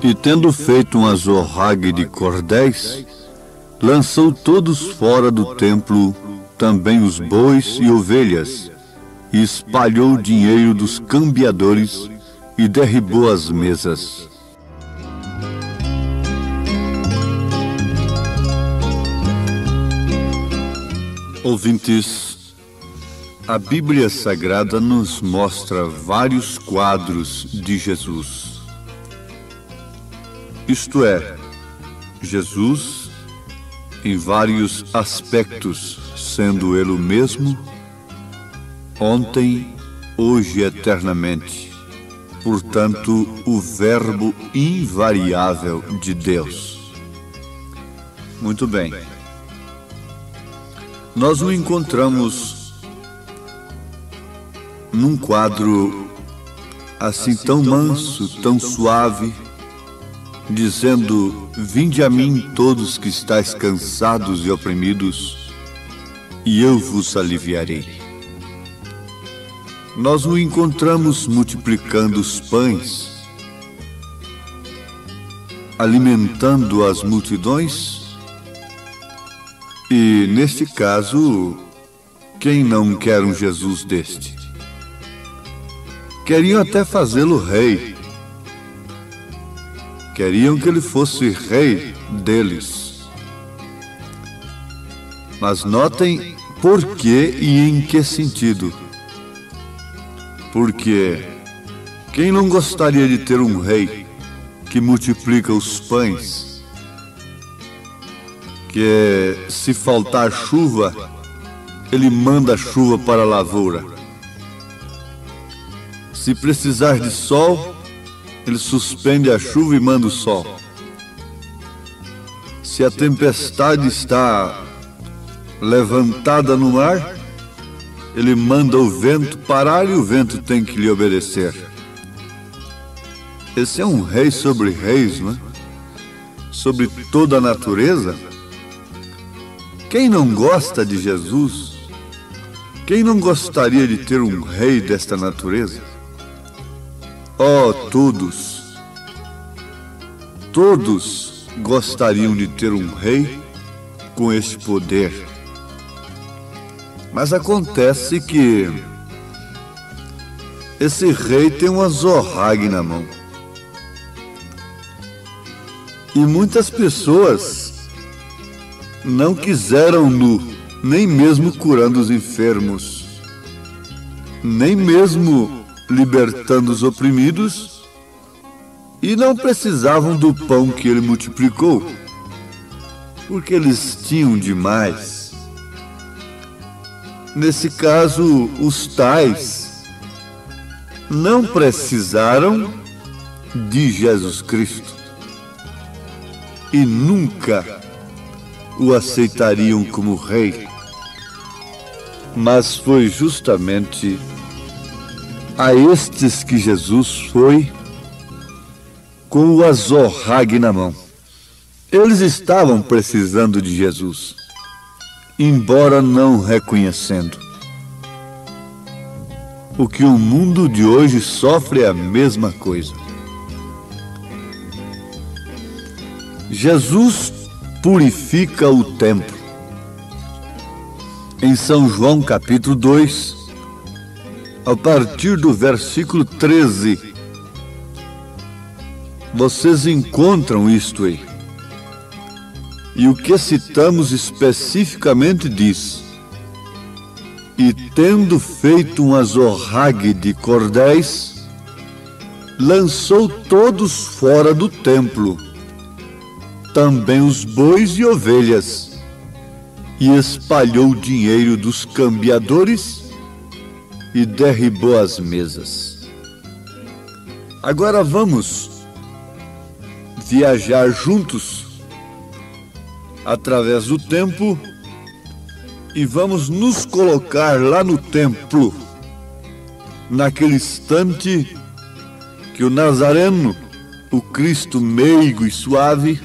E tendo feito um azorrague de cordéis, lançou todos fora do templo, também os bois e ovelhas, e espalhou o dinheiro dos cambiadores e derribou as mesas. Ouvintes, a Bíblia Sagrada nos mostra vários quadros de Jesus. Isto é, Jesus em vários aspectos, sendo Ele o mesmo, ontem, hoje e eternamente. Portanto, o Verbo invariável de Deus. Muito bem. Nós o encontramos num quadro assim tão manso, tão suave, dizendo: vinde a mim todos que estáis cansados e oprimidos, e eu vos aliviarei. Nós o encontramos multiplicando os pães, alimentando as multidões, e neste caso, quem não quer um Jesus deste? Queriam até fazê-lo rei. Queriam que ele fosse rei deles. Mas notem por que e em que sentido. Porque quem não gostaria de ter um rei que multiplica os pães, que se faltar chuva, ele manda chuva para a lavoura. Se precisar de sol, ele suspende a chuva e manda o sol. Se a tempestade está levantada no mar, ele manda o vento parar e o vento tem que lhe obedecer. Esse é um rei sobre reis, não é? Sobre toda a natureza. Quem não gosta de Jesus? Quem não gostaria de ter um rei desta natureza? Oh, todos gostariam de ter um rei com este poder. Mas acontece que esse rei tem um azorrague na mão. E muitas pessoas não quiseram-no, nem mesmo curando os enfermos, nem mesmo libertando os oprimidos, e não precisavam do pão que ele multiplicou, porque eles tinham demais. Nesse caso, os tais não precisaram de Jesus Cristo e nunca o aceitariam como rei. Mas foi justamente a estes que Jesus foi com o azorrague na mão. Eles estavam precisando de Jesus, embora não reconhecendo. O que o mundo de hoje sofre é a mesma coisa. Jesus purifica o templo. Em São João capítulo 2, a partir do versículo 13, vocês encontram isto aí. E o que citamos especificamente diz: e tendo feito um azorrague de cordéis, lançou todos fora do templo, também os bois e ovelhas, e espalhou o dinheiro dos cambiadores e derribou as mesas. Agora vamos viajar juntos através do tempo e vamos nos colocar lá no templo, naquele instante que o Nazareno, o Cristo meigo e suave,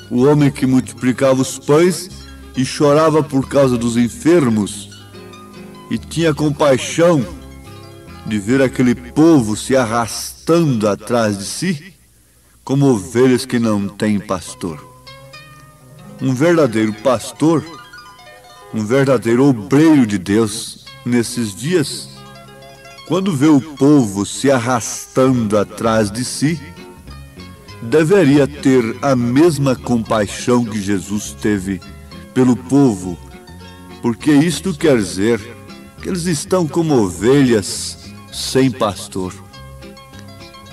o homem que multiplicava os pães e chorava por causa dos enfermos e tinha compaixão de ver aquele povo se arrastando atrás de si, como ovelhas que não têm pastor. Um verdadeiro pastor, um verdadeiro obreiro de Deus, nesses dias, quando vê o povo se arrastando atrás de si, deveria ter a mesma compaixão que Jesus teve pelo povo, porque isto quer dizer que eles estão como ovelhas sem pastor.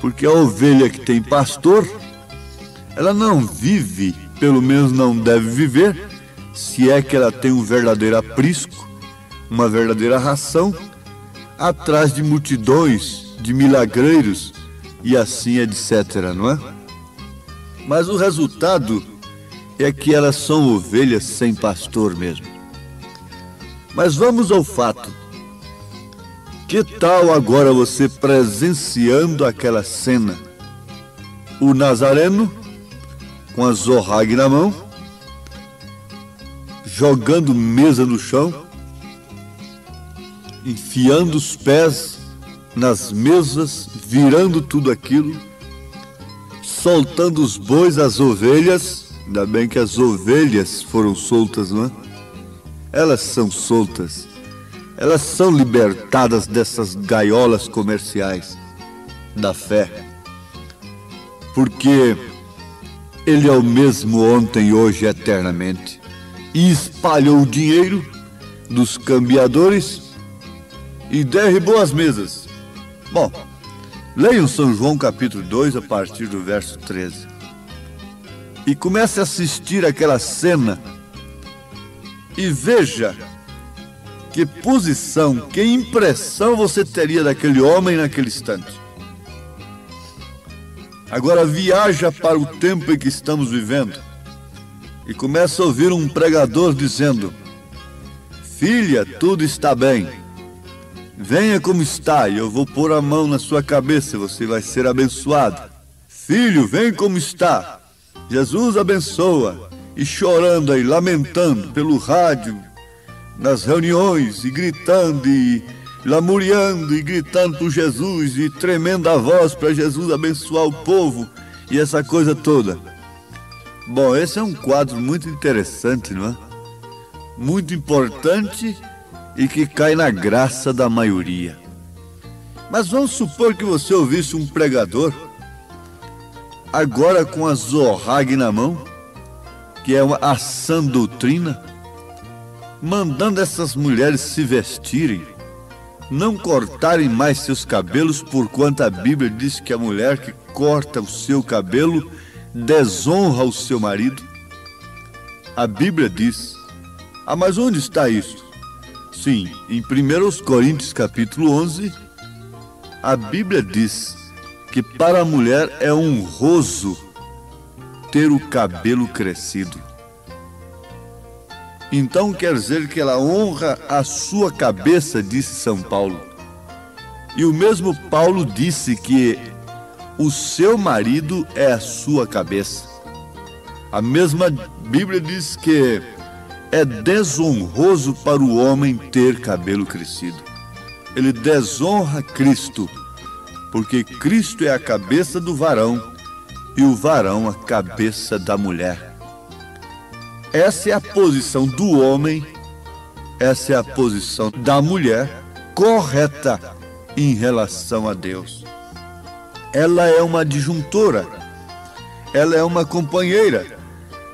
Porque a ovelha que tem pastor, ela não vive, pelo menos não deve viver, se é que ela tem um verdadeiro aprisco, uma verdadeira ração, atrás de multidões, de milagreiros e assim etc, não é? Mas o resultado é que elas são ovelhas sem pastor mesmo. Mas vamos ao fato. Que tal agora você presenciando aquela cena? O Nazareno, com a zorrague na mão, jogando mesa no chão, enfiando os pés nas mesas, virando tudo aquilo, soltando os bois, as ovelhas. Ainda bem que as ovelhas foram soltas, não é? Elas são soltas. Elas são libertadas dessas gaiolas comerciais da fé. Porque Ele é o mesmo ontem, hoje, eternamente. E espalhou o dinheiro dos cambiadores e derribou as mesas. Bom, leiam São João capítulo 2, a partir do verso 13. E comece a assistir aquela cena e veja que posição, que impressão você teria daquele homem naquele instante. Agora viaja para o tempo em que estamos vivendo e começa a ouvir um pregador dizendo: filha, tudo está bem. Venha como está e eu vou pôr a mão na sua cabeça e você vai ser abençoado. Filho, vem como está. Jesus abençoa. E chorando aí, lamentando pelo rádio, nas reuniões, e gritando, e lamuriando, e gritando por Jesus, e tremendo a voz para Jesus abençoar o povo, e essa coisa toda. Bom, esse é um quadro muito interessante, não é? Muito importante e que cai na graça da maioria. Mas vamos supor que você ouvisse um pregador, agora com a zorrague na mão, que é a sã doutrina, mandando essas mulheres se vestirem, não cortarem mais seus cabelos, porquanto a Bíblia diz que a mulher que corta o seu cabelo desonra o seu marido. A Bíblia diz. Ah, mas onde está isso? Sim, em 1 Coríntios capítulo 11, a Bíblia diz que para a mulher é honroso ter o cabelo crescido. Então quer dizer que ela honra a sua cabeça, disse São Paulo. E o mesmo Paulo disse que o seu marido é a sua cabeça. A mesma Bíblia diz que é desonroso para o homem ter cabelo crescido. Ele desonra Cristo, porque Cristo é a cabeça do varão e o varão a cabeça da mulher. Essa é a posição do homem, essa é a posição da mulher correta em relação a Deus. Ela é uma adjuntora, ela é uma companheira,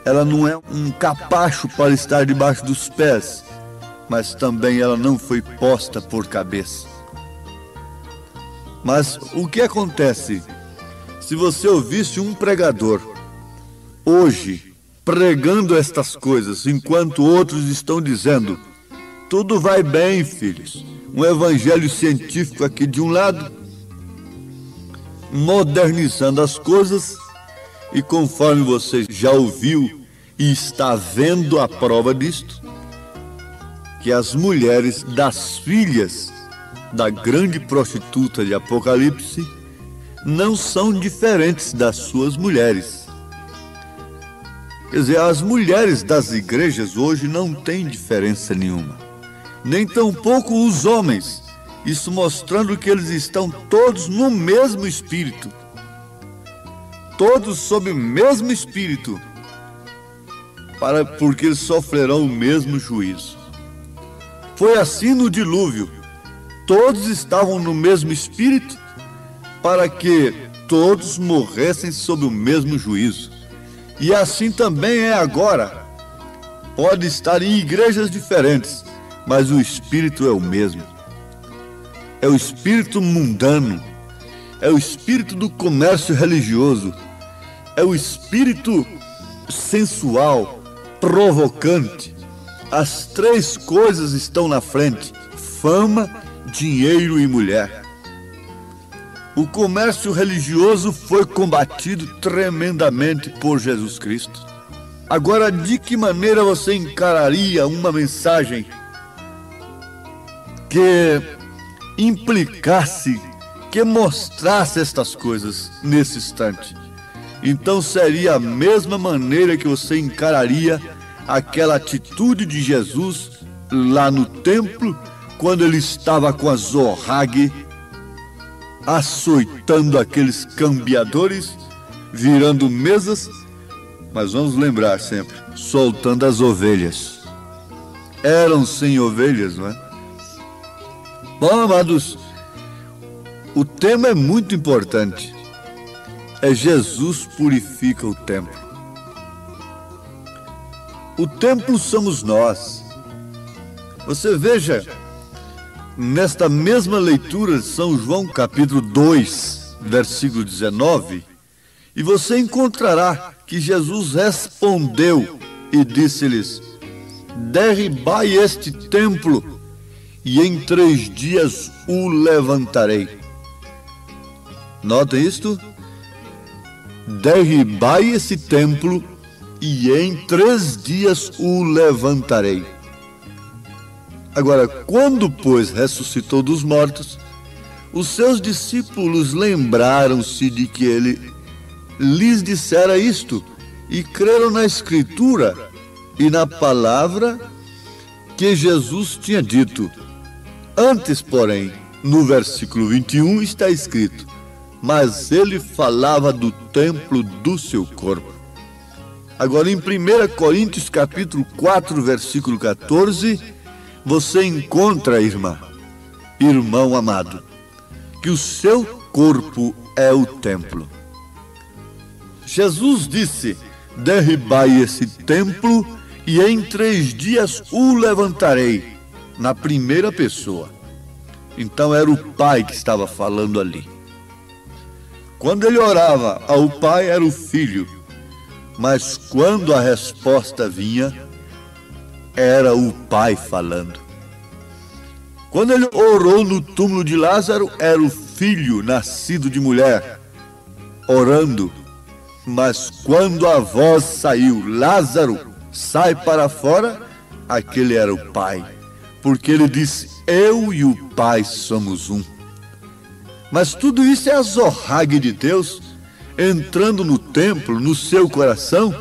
ela não é um capacho para estar debaixo dos pés, mas também ela não foi posta por cabeça. Mas o que acontece se você ouvisse um pregador hoje pregando estas coisas, enquanto outros estão dizendo: tudo vai bem, filhos, um evangelho científico aqui de um lado, modernizando as coisas, e conforme você já ouviu e está vendo a prova disto, que as mulheres das filhas da grande prostituta de Apocalipse não são diferentes das suas mulheres. Quer dizer, as mulheres das igrejas hoje não têm diferença nenhuma, nem tampouco os homens, isso mostrando que eles estão todos no mesmo espírito. todos sob o mesmo Espírito, porque eles sofrerão o mesmo juízo. Foi assim no dilúvio. Todos estavam no mesmo Espírito, para que todos morressem sob o mesmo juízo. E assim também é agora. Pode estar em igrejas diferentes, mas o Espírito é o mesmo. É o espírito mundano, é o espírito do comércio religioso, é o espírito sensual, provocante. As três coisas estão na frente: fama, dinheiro e mulher. O comércio religioso foi combatido tremendamente por Jesus Cristo. Agora, de que maneira você encararia uma mensagem que implicasse, que mostrasse estas coisas nesse instante? Então seria a mesma maneira que você encararia aquela atitude de Jesus lá no templo, quando ele estava com a zorrague, açoitando aqueles cambiadores, virando mesas, mas vamos lembrar sempre, soltando as ovelhas. Eram 100 ovelhas, não é? Bom, amados, o tema é muito importante. É Jesus purifica o templo. O templo somos nós. Você veja, nesta mesma leitura de São João, capítulo 2, versículo 19, e você encontrará que Jesus respondeu e disse-lhes: derribai este templo, e em 3 dias o levantarei. Nota isto: derribai esse templo, e em 3 dias o levantarei. Agora, quando, pois, ressuscitou dos mortos, os seus discípulos lembraram-se de que ele lhes dissera isto, e creram na Escritura e na palavra que Jesus tinha dito. Antes, porém, no versículo 21 está escrito: mas ele falava do templo do seu corpo. Agora, em 1 Coríntios capítulo 4, versículo 14, você encontra, irmão amado, que o seu corpo é o templo. Jesus disse: derribai esse templo, e em 3 dias o levantarei. Na primeira pessoa. Então era o Pai que estava falando ali. Quando ele orava ao Pai, era o Filho. Mas quando a resposta vinha, era o Pai falando. Quando ele orou no túmulo de Lázaro, era o filho nascido de mulher orando. Mas quando a voz saiu: Lázaro, sai para fora, aquele era o Pai. Porque ele disse: eu e o Pai somos um. Mas tudo isso é a zorrague de Deus entrando no templo, no seu coração,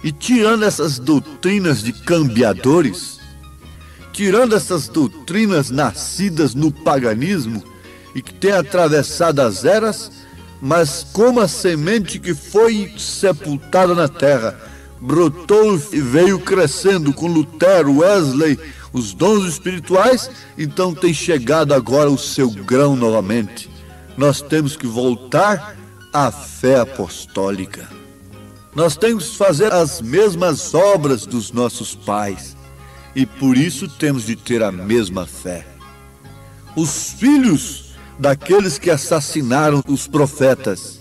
e tirando essas doutrinas de cambiadores, tirando essas doutrinas nascidas no paganismo e que têm atravessado as eras, mas como a semente que foi sepultada na terra, brotou e veio crescendo com Lutero, Wesley, os dons espirituais, então tem chegado agora o seu grão novamente. Nós temos que voltar à fé apostólica. Nós temos que fazer as mesmas obras dos nossos pais, e por isso temos de ter a mesma fé. Os filhos daqueles que assassinaram os profetas,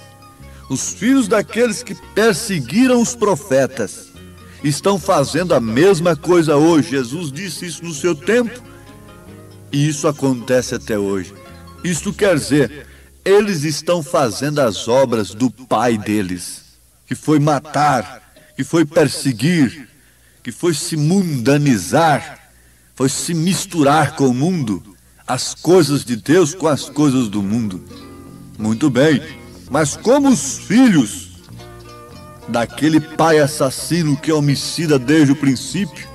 os filhos daqueles que perseguiram os profetas, estão fazendo a mesma coisa hoje. Jesus disse isso no seu tempo, e isso acontece até hoje. Isto quer dizer, eles estão fazendo as obras do pai deles, que foi matar, que foi perseguir, que foi se mundanizar, foi se misturar com o mundo, as coisas de Deus com as coisas do mundo. Muito bem, mas como os filhos daquele pai assassino que é homicida desde o princípio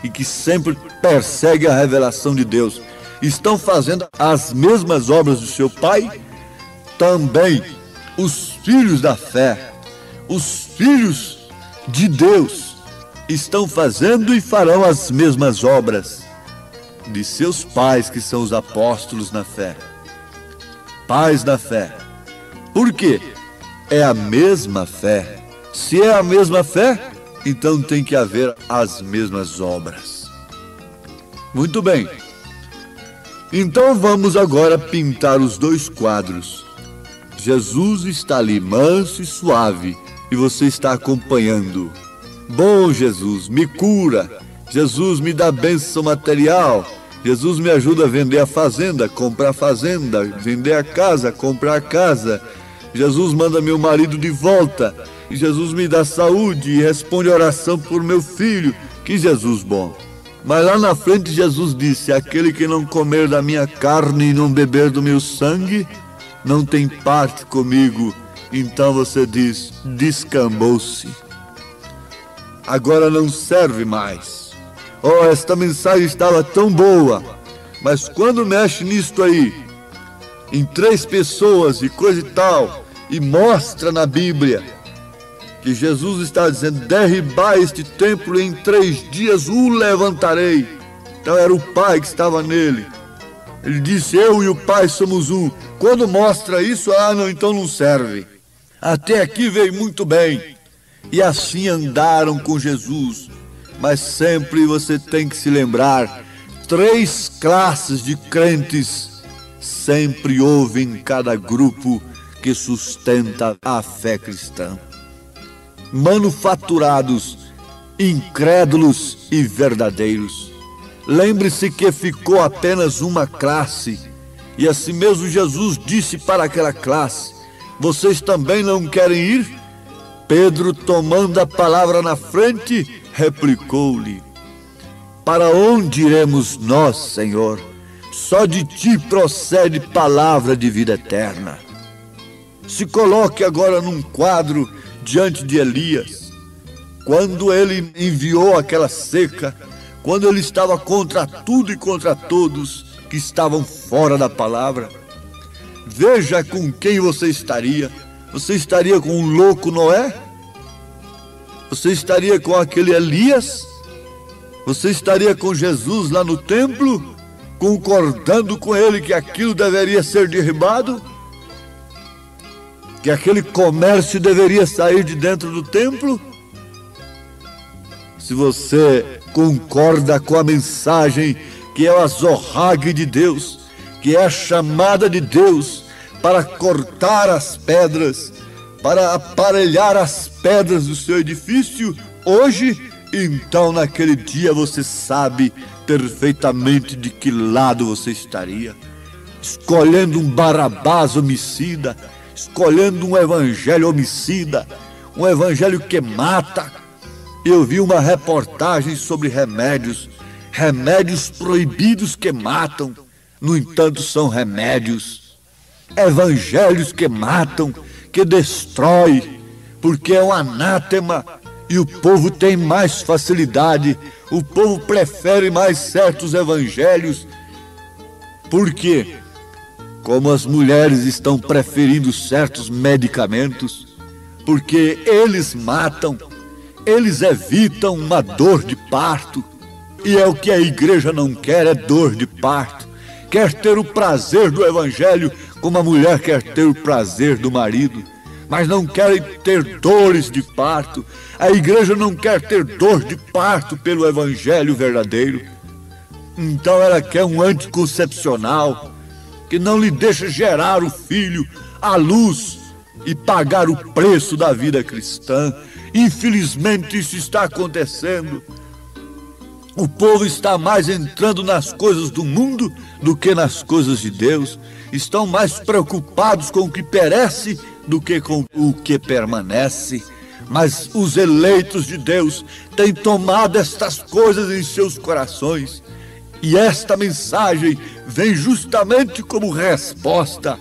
e que sempre persegue a revelação de Deus, estão fazendo as mesmas obras do seu pai, também os filhos da fé, os filhos de Deus estão fazendo e farão as mesmas obras de seus pais, que são os apóstolos na fé. Pais da fé. Por quê? É a mesma fé. Se é a mesma fé, então tem que haver as mesmas obras. Muito bem. Então vamos agora pintar os dois quadros. Jesus está ali manso e suave e você está acompanhando. Bom Jesus, me cura. Jesus me dá bênção material. Jesus me ajuda a vender a fazenda, comprar a fazenda, vender a casa, comprar a casa. Jesus manda meu marido de volta. E Jesus me dá saúde e responde a oração por meu filho. Que Jesus bom. Mas lá na frente Jesus disse: aquele que não comer da minha carne e não beber do meu sangue, não tem parte comigo. Então você diz: descambou-se. Agora não serve mais. Oh, esta mensagem estava tão boa, mas quando mexe nisto aí, em 3 pessoas e coisa e tal, e mostra na Bíblia que Jesus está dizendo: derribai este templo e em 3 dias o levantarei. Então era o Pai que estava nele. Ele disse: eu e o Pai somos um. Quando mostra isso, não, então não serve. Até aqui veio muito bem. E assim andaram com Jesus. Mas sempre você tem que se lembrar, 3 classes de crentes sempre houve em cada grupo que sustenta a fé cristã: manufaturados, incrédulos e verdadeiros. Lembre-se que ficou apenas uma classe, e assim mesmo Jesus disse para aquela classe: vocês também não querem ir? Pedro, tomando a palavra na frente, replicou-lhe: para onde iremos nós, Senhor? Só de ti procede palavra de vida eterna. Se coloque agora num quadro diante de Elias. Quando ele enviou aquela seca, quando ele estava contra tudo e contra todos que estavam fora da palavra, veja com quem você estaria. Você estaria com um louco Noé? Você estaria com aquele Elias? Você estaria com Jesus lá no templo, concordando com ele que aquilo deveria ser derribado? Que aquele comércio deveria sair de dentro do templo? Se você concorda com a mensagem que é a Zohag de Deus, que é a chamada de Deus para cortar as pedras, para aparelhar as pedras do seu edifício, hoje, então naquele dia você sabe perfeitamente de que lado você estaria. Escolhendo um Barabás homicida, escolhendo um evangelho homicida, um evangelho que mata. Eu vi uma reportagem sobre remédios proibidos que matam. No entanto, são remédios, evangelhos que matam, que destrói, porque é um anátema. E o povo tem mais facilidade, o povo prefere mais certos evangelhos. Por quê? Como as mulheres estão preferindo certos medicamentos, porque eles matam, eles evitam uma dor de parto. E é o que a igreja não quer, é dor de parto. Quer ter o prazer do evangelho como a mulher quer ter o prazer do marido, mas não querem ter dores de parto. A igreja não quer ter dor de parto pelo evangelho verdadeiro. Então ela quer um anticoncepcional que não lhe deixa gerar o filho à luz e pagar o preço da vida cristã. Infelizmente isso está acontecendo. O povo está mais entrando nas coisas do mundo do que nas coisas de Deus. Estão mais preocupados com o que perece do que com o que permanece. Mas os eleitos de Deus têm tomado estas coisas em seus corações. E esta mensagem vem justamente como resposta.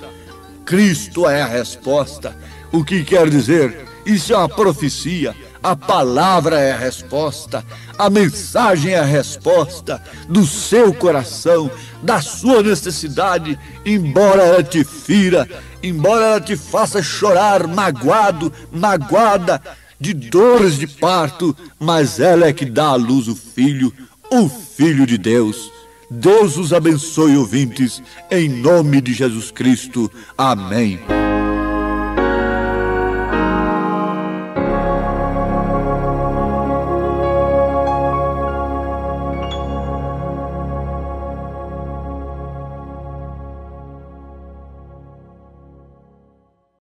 Cristo é a resposta. O que quer dizer? Isso é uma profecia. A palavra é a resposta, a mensagem é a resposta do seu coração, da sua necessidade, embora ela te fira, embora ela te faça chorar magoado, magoada, de dores de parto, mas ela é que dá à luz o Filho de Deus. Deus os abençoe, ouvintes, em nome de Jesus Cristo. Amém.